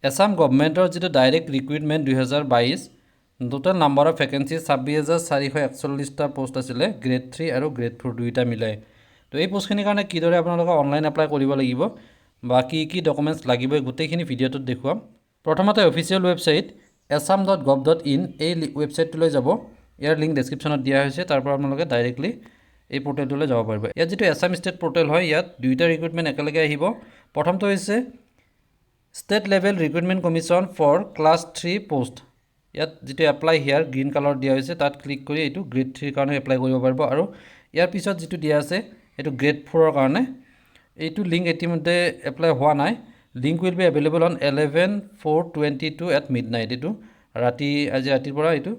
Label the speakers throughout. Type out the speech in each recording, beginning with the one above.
Speaker 1: Assam Government or direct recruitment 2022 total number of vacancies 26,441 post asile grade 3 আৰু grade 4 দুইটা মিলাই তো এই পোষ্টখিনিৰ কাৰণে কিদৰে আপোনালোকে অনলাইন এপ্লাই কৰিব লাগিব বা কি ডকুমেন্টছ লাগিব গোটেইখিনি ভিডিঅ'টোত দেখুৱাম প্ৰথমতে অফিচিয়েল ৱেবছাইট assam.gov.in এই ৱেবছাইটটোলৈ যাব ইয়াৰ লিংক ডেসক্ৰিপচনত দিয়া হৈছে তাৰ পৰা আপোনালোকে ডাইৰেক্টলি এই পোৰ্টেলটোলৈ যাব পাৰিব ইয়াত যেটো আসাম ষ্টেট পোৰ্টেল হয় ইয়াত দুইটা ৰিক্ৰুটমেন্ট একেলগে আহিব প্ৰথমটো হৈছে State Level Recruitment Commission for Class 3 Post. ইয়াত যেটো এপ্লাই হিয়াৰ গ্ৰীন কালাৰ দিয়া হৈছে তাত ক্লিক কৰি এটো গ্ৰেড 3 কাৰণে এপ্লাই কৰিব পাৰিব আৰু ইয়াৰ পিছত যেটো দিয়া আছে এটো গ্ৰেড 4 ৰ কাৰণে এইটো লিংক ইতিমধ্যে এপ্লাই হোৱা নাই link will be available on 11/4/22 at midnight এটো আজি ৰাতিৰ পৰা এটো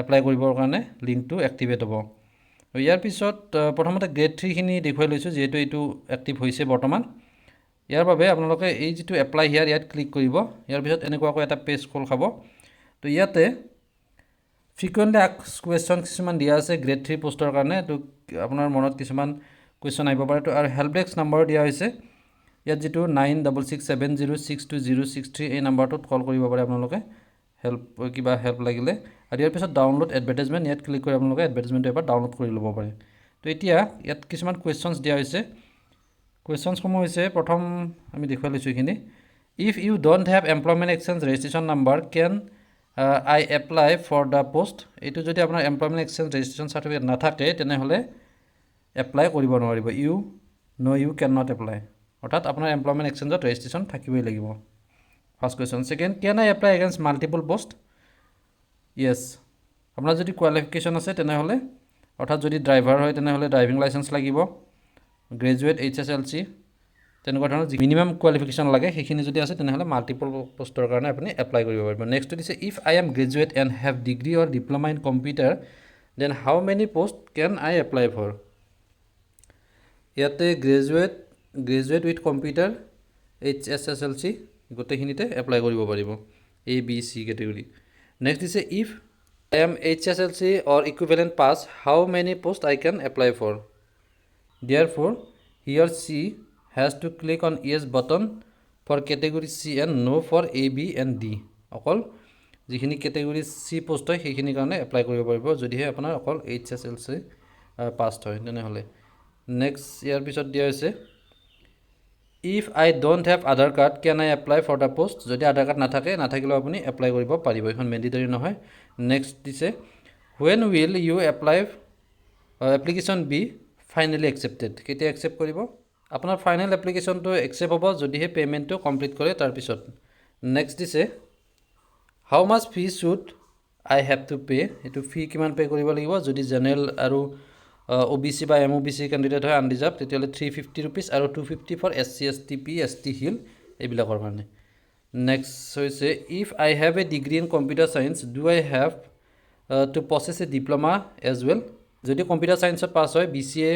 Speaker 1: এপ্লাই কৰিবৰ কাৰণে লিংকটো এক্টিভেট হ'ব ইয়াৰ পিছত প্ৰথমতে গ্ৰেড 3 খিনি দেখুৱাই লৈছো যেটো এটো এক্টিভ হৈছে বৰ্তমান ইয়াৰ বাবে আপোনালোকে এই যেটো এপ্লাই হিয়াৰ ইয়াত ক্লিক কৰিব ইয়াৰ পিছত এনেকুৱাকৈ এটা পেজ খোল খাব তো ইয়াতে ফ্ৰিকুৱেন্টলি আস্কড কোৱেশ্চন কিছুমান দিয়া আছে গ্ৰেড 3 পোষ্টৰ কাৰণে তো আপোনাৰ মনত কিছুমান কোৱেশ্চন আহিব পাৰে তো আৰু হেল্প ডেস্ক নম্বৰ দিয়া হৈছে ইয়াত যেটো 9667062063 এই নম্বৰটোত কল কৰিব পাৰে আপোনালোকে হেল্প লাগিলে আৰু ইয়াৰ পিছত ডাউনলোড এডভাৰটাইজমেন্ট ইয়াত ক্লিক কৰি আপোনালোকে এডভাৰটাইজমেন্ট এবাৰ ডাউনলোড কৰি ল'ব পাৰে তো এতিয়া ইয়াত কিছুমান কোৱেশ্চনছ দিয়া হৈছে Questions সমূহ হৈছে প্ৰথম আমি দেখুৱাই লৈছো এখিনি if you don't have employment exchange registration number can I apply for the post এটো যদি আপোনাৰ employment exchange registration certificate নাথাকে তেনে হলে এপ্লাই কৰিব নোৱাৰিব you cannot apply অৰ্থাৎ আপোনাৰ employment exchange registration থাকিবই লাগিব first question second can I apply against multiple post yes আপোনাৰ যদি কোৱালিফিকেশন আছে তেনে হলে অৰ্থাৎ যদি ড্ৰাইভাৰ হয় তেনে হলে ড্ৰাইভিং লাইসেন্স লাগিব graduate HSLC তেনেকুৱা ধৰণৰ মিনিমাম কোৱালিফিকেশন লাগে সেইখিনি যদি আছে তেনে হলে মাল্টিপল পোষ্টৰ কাৰণে আপুনি এপ্লাই কৰিব পাৰিব নেক্সট দিছে if I am graduate and have degree or diploma in computer then how many post can I apply for ইয়াতে graduate with computer HSLC গোটেইখিনিতে এপ্লাই কৰিব পাৰিব A B C category next দিছে if I am HSLC or equivalent pass how many post I can apply for Therefore, he or she has to click on yes button for category C and no for A, B and D. অকল যিখিনি category C post হয় সেইখিনি কাৰণে apply কৰিব পাৰিব যদিহে আপোনাৰ অকল HSLC পাসড হয় তেনে হলে নেক্সট ইয়াৰ পিছত দিয়া হৈছে if I don't have Aadhaar card can I apply for the post যদি আধাৰ কাৰ্ড নাথাকিলে আপুনি এপ্লাই কৰিব পাৰিব এখন মেন্ডেটৰি নহয় নেক্সট দিছে when will you apply application be finally accepted কেতিয়া accept কৰিব আপোনাৰ ফাইনাল এপ্লিকেশনটো accept হ'ব যদিহে পেমেন্টটো কমপ্লিট কৰে তাৰ পিছত নেক্সট দিছে how much fee should I have to pay এটো ফি কিমান পে কৰিব লাগিব যদি জেনাৰেল আৰু OBC বা MOBC ক্যান্ডিডেট হয় আনৰিজাৰ্ভ তেতিয়ালে 350 rupees আৰু 250 for SC ST PST hill এইবিলাকৰ কাৰণে নেক্সট হৈছে if I have a degree in computer science do I have to possess a diploma as well যদি কম্পিউটাৰ সায়েন্সত পাস হয় BCA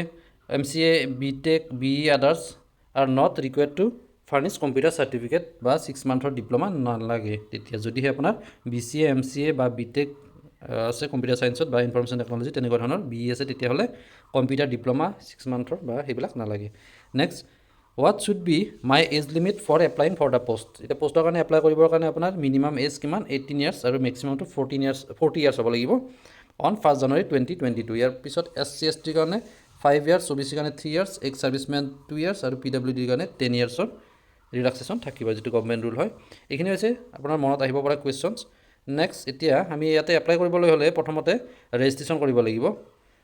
Speaker 1: MCA BTech BE others are not required to furnish computer certificate বা 6 monthৰ diploma নালাগে তেতিয়া যদিহে আপোনাৰ BCA MCA বা BTech আছে computer সায়েন্সত বা ইনফৰমেশন টেকনলজি তেনেকুৱা ধৰণৰ BE আছে তেতিয়া হলে কম্পিউটাৰ ডিপ্লোমা 6 monthৰ বা হেবিলাক নালাগে next what should be my age limit for applying for the post এটা পোষ্টৰ কাৰণে এপ্লাই কৰিবৰ কাৰণে আপোনাৰ মিনিমাম এজ কিমান 18 years আৰু ম্যাক্সিমাম টু 40 years হ'ব লাগিব on 1st January 2022 ইয়াৰ পিছত SC ST কাৰণে 5 years OBC কাৰণে 3 years ex serviceman 2 years আৰু PWD কাৰণে 10 years ৰ ৰিল্যাক্সেশন থাকিব যেটো গভৰ্নমেন্ট ৰুল হয় এইখিনি হৈছে আপোনাৰ মনত আহিব পৰা কোৱেশ্চনছ নেক্সট এতিয়া আমি ইয়াতে এপ্লাই কৰিবলৈ হলে প্ৰথমতে ৰেজিষ্ট্ৰেচন কৰিব লাগিব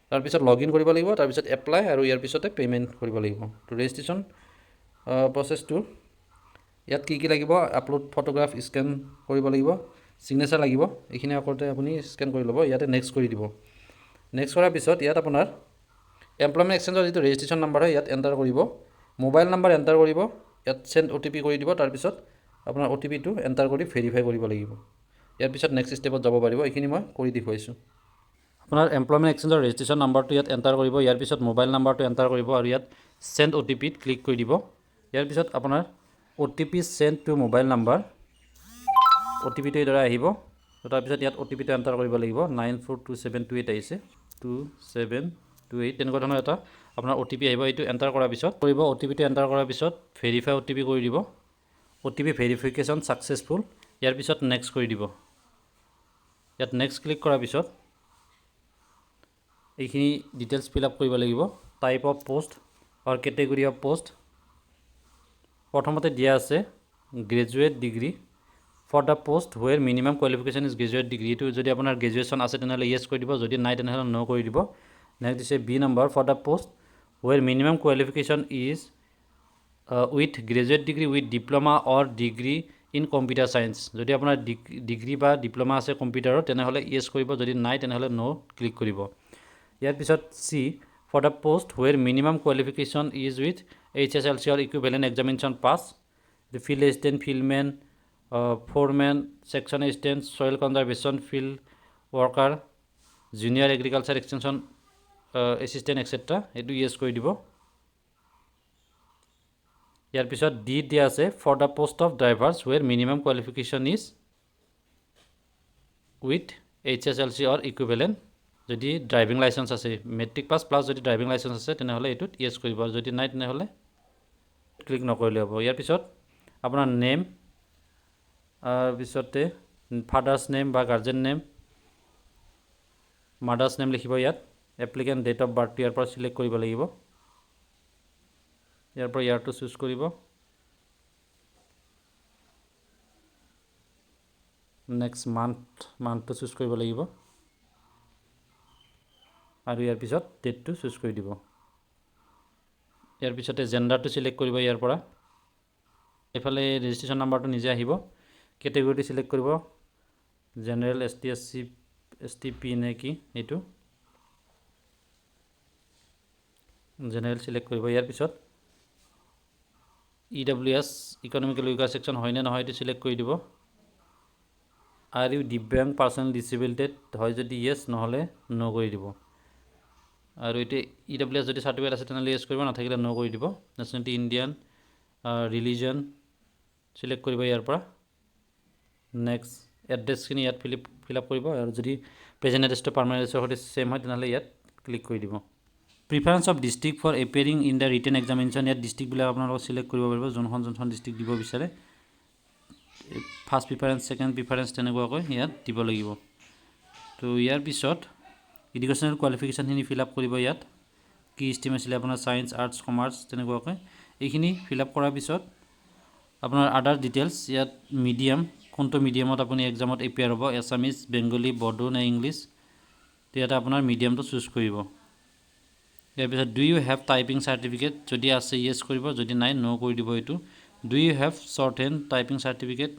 Speaker 1: তাৰ পিছত লগইন কৰিব লাগিব তাৰ পিছত এপ্লাই আৰু ইয়াৰ পিছতে পেমেন্ট কৰিব লাগিব তো ৰেজিষ্ট্ৰেচন প্ৰসেসটো ইয়াত কি লাগিব আপলোড ফটোগ্ৰাফ স্ক্যান কৰিব লাগিব সিগনেচাৰ লাগিব এইখিনি আকৰতে আপুনি স্ক্যান কৰি ল'ব ইয়াতে নেক্সট কৰি দিব নেক্সট কৰাৰ পিছত ইয়াত আপোনাৰ এমপ্লয়মেন্ট এক্সচেঞ্জৰ যেটো ৰেজিষ্ট্ৰেচন নম্বৰ হয় ইয়াত এন্টাৰ কৰিব মোবাইল নম্বৰ এন্টাৰ কৰিব ইয়াত সেন্ড OTP কৰি দিব তাৰ পিছত আপোনাৰ OTP টো এন্টাৰ কৰি ভেৰিফাই কৰিব লাগিব ইয়াৰ পিছত নেক্সট ষ্টেপত যাব পাৰিব এইখিনি মই কৰি দেখুৱাইছো আপোনাৰ এমপ্লয়মেন্ট এক্সচেঞ্জৰ ৰেজিষ্ট্ৰেচন নম্বৰটো ইয়াত এন্টাৰ কৰিব ইয়াৰ পিছত মোবাইল নম্বৰটো এন্টাৰ কৰিব আৰু ইয়াত সেন্ড OTP ত ক্লিক কৰি দিব ইয়াৰ পিছত আপোনাৰ OTP sent to mobile number OTP টো ইদৰা আহিব তাৰ পিছত ইয়াত OTP টো এন্টাৰ কৰিব লাগিব 942728 আহিছে 2728 তেনেকুৱা ধৰণৰ এটা আপোনাৰ OTP আহিব এইটো এন্টাৰ কৰাৰ পিছত কৰিব OTP টো এন্টাৰ কৰাৰ পিছত ভেৰিফাই OTP কৰি দিব OTP ভেৰিফিকেশ্যন ছাকচেছফুল ইয়াৰ পিছত নেক্সট কৰি দিব ইয়াত নেক্সট ক্লিক কৰাৰ পিছত এইখিনি ডিটেইলছ ফিল আপ কৰিব লাগিব type of post or category of post প্ৰথমতে দিয়া আছে graduate degree for the post where minimum qualification is graduate degree এইটো যদি আপোনাৰ গ্ৰেজুৱেশ্যন আছে তেনেহ'লে য়েছ কৰি দিব যদি নাই তেনেহ'লে ন' কৰি দিব নেক্সট দিছে B number for the post where minimum qualification is with graduate degree with diploma or degree in computer science যদি আপোনাৰ ডিগ্ৰী বা ডিপ্ল'মা আছে কম্পিউটাৰত তেনেহ'লে য়েছ কৰিব যদি নাই তেনেহ'লে ন' ক্লিক কৰিব ইয়াৰ পিছত C for the post where minimum qualification is with HSLC or equivalent examination pass field assistant fieldmen foremen section assistant soil conservation field worker junior agriculture extension assistant etcetera এইটো য়েছ কৰি দিব ইয়াৰ পিছত D দিয়া আছে for the post of drivers where minimum qualification is with HSLC or equivalent যদি driving licence আছে matric pass plus যদি ড্ৰাইভিং লাইচেঞ্চ আছে তেনেহ'লে এইটোত য়েছ কৰিব আৰু যদি নাই তেনেহ'লে ক্লিক নকৰিলে হ'ব ইয়াৰ পিছত আপোনাৰ নেম পিছতে ফাদাৰ্ছ নেম বা গাৰ্জেন নেম মাদাৰ্ছ নেম লিখিব ইয়াত এপ্লিকেণ্ট ডেট অফ বাৰ্থ ইয়াৰ পৰা চিলেক্ট কৰিব লাগিব ইয়াৰ পৰা ইয়াৰটো চুজ কৰিব নেক্সট মান্থটো চুজ কৰিব লাগিব আৰু ইয়াৰ পিছত ডেটটো চুজ কৰি দিব ইয়াৰ পিছতে জেণ্ডাৰটো চিলেক্ট কৰিব ইয়াৰ পৰা এইফালে ৰেজিষ্ট্ৰেশ্যন নাম্বাৰটো নিজে আহিব কেটেগৰীটো চিলেক্ট কৰিব general ST SC ST P নে কি এইটো জেনেৰেল চিলেক্ট কৰিব ইয়াৰ পিছত EWS ইকনমিকেল উইকাৰ ছেকশ্যন হয়নে নহয় এইটো চিলেক্ট কৰি দিব আৰু দিব্যাংগ পাৰ্চনেল ডিচেবিলিটেড হয় যদি য়েছ নহ'লে ন' কৰি দিব আৰু এইটো EWS যদি চাৰ্টিফিকেট আছে তেনেহ'লে য়েছ কৰিব নাথাকিলে ন' কৰি দিব নেশ্যনেলিটি ইণ্ডিয়ান ৰিলিজন চিলেক্ট কৰিব ইয়াৰ পৰা নেক্সট এড্ৰেছখিনি ইয়াত ফিল আপ কৰিব আৰু যদি প্ৰেজেণ্ট এড্ৰেছটো পাৰ্মানেণ্ট এড্ৰেছৰ সৈতে ছেম হয় তেনেহ'লে ইয়াত ক্লিক কৰি দিব preference of district for appearing in the written examination ইয়াত ডিষ্ট্ৰিক্টবিলাক আপোনালোকক চিলেক্ট কৰিব পাৰিব যোনখন ডিষ্ট্ৰিক্ট দিব বিচাৰে ফাৰ্ষ্ট প্ৰিফাৰেঞ্চ ছেকেণ্ড প্ৰিফাৰেঞ্চ তেনেকুৱাকৈ ইয়াত দিব লাগিব তো ইয়াৰ পিছত এডুকেশ্যনেল কোৱালিফিকেশ্যনখিনি ফিল আপ কৰিব ইয়াত কি ষ্ট্ৰীম আছিলে আপোনাৰ ছায়েন্স আৰ্টছ কমাৰ্চ তেনেকুৱাকৈ এইখিনি ফিল আপ কৰাৰ পিছত আপোনাৰ আদাৰ ডিটেইলছ ইয়াত মিডিয়াম কোনটো মিডিয়ামত আপুনি এক্সামত এপিয়াৰ হ'ব এছামিজ বেংগলী বড়ো নে ইংলিছ তো ইয়াতে আপোনাৰ মিডিয়ামটো চুজ কৰিব ইয়াৰ পিছত do you have typing certificate যদি আছে য়েছ কৰিব যদি নাই ন' কৰি দিব এইটো do you have shorthand typing certificate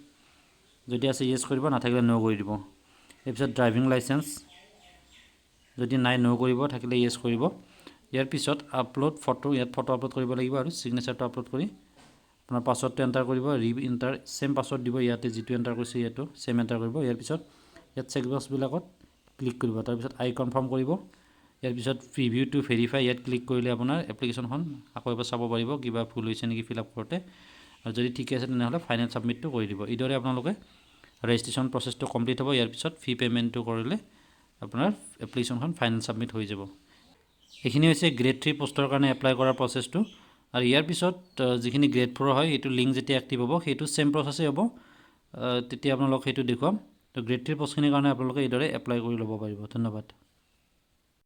Speaker 1: যদি আছে য়েছ কৰিব নাথাকিলে ন' কৰি দিব তাৰপিছত ড্ৰাইভিং লাইচেঞ্চ যদি নাই ন' কৰিব থাকিলে য়েছ কৰিব ইয়াৰ পিছত আপলোড ফটো ইয়াত ফটো আপলোড কৰিব লাগিব আৰু ছিগনেচাৰটো আপলোড কৰি আপোনাৰ পাছৱৰ্ডটো এণ্টাৰ কৰিব এণ্টাৰ ছেম পাছৱৰ্ড দিব ইয়াতে যিটো এণ্টাৰ কৰিছে ইয়াতো ছেম এণ্টাৰ কৰিব ইয়াৰ পিছত ইয়াত চেকবক্সবিলাকত ক্লিক কৰিব তাৰপিছত আই কনফাৰ্ম কৰিব ইয়াৰ পিছত প্ৰিভিউ টু ভেৰিফাই ইয়াত ক্লিক কৰিলে আপোনাৰ এপ্লিকেশ্যনখন আকৌ এবাৰ চাব পাৰিব কিবা ভুল হৈছে নেকি ফিল আপ কৰোঁতে আৰু যদি ঠিকে আছে তেনেহ'লে ফাইনেল ছাবমিটটো কৰি দিব এইদৰে আপোনালোকে ৰেজিষ্ট্ৰেশ্যন প্ৰচেছটো কমপ্লিট হ'ব ইয়াৰ পিছত ফি পে'মেণ্টটো কৰিলে আপোনাৰ এপ্লিকেশ্যনখন ফাইনেল ছাবমিট হৈ যাব এইখিনি হৈছে গ্ৰেড 3 পোষ্টৰ কাৰণে এপ্লাই কৰাৰ প্ৰচেছটো আৰু ইয়াৰ পিছত যিখিনি গ্ৰেড 4 হয় এইটো লিংক যেতিয়া এক্টিভ হ'ব সেইটো ছেম প্ৰচেছেই হ'ব তেতিয়া আপোনালোক সেইটো দেখুৱাম তো গ্ৰেড 3 পোষ্টখিনিৰ কাৰণে আপোনালোকে এইদৰে এপ্লাই কৰি ল'ব পাৰিব ধন্যবাদ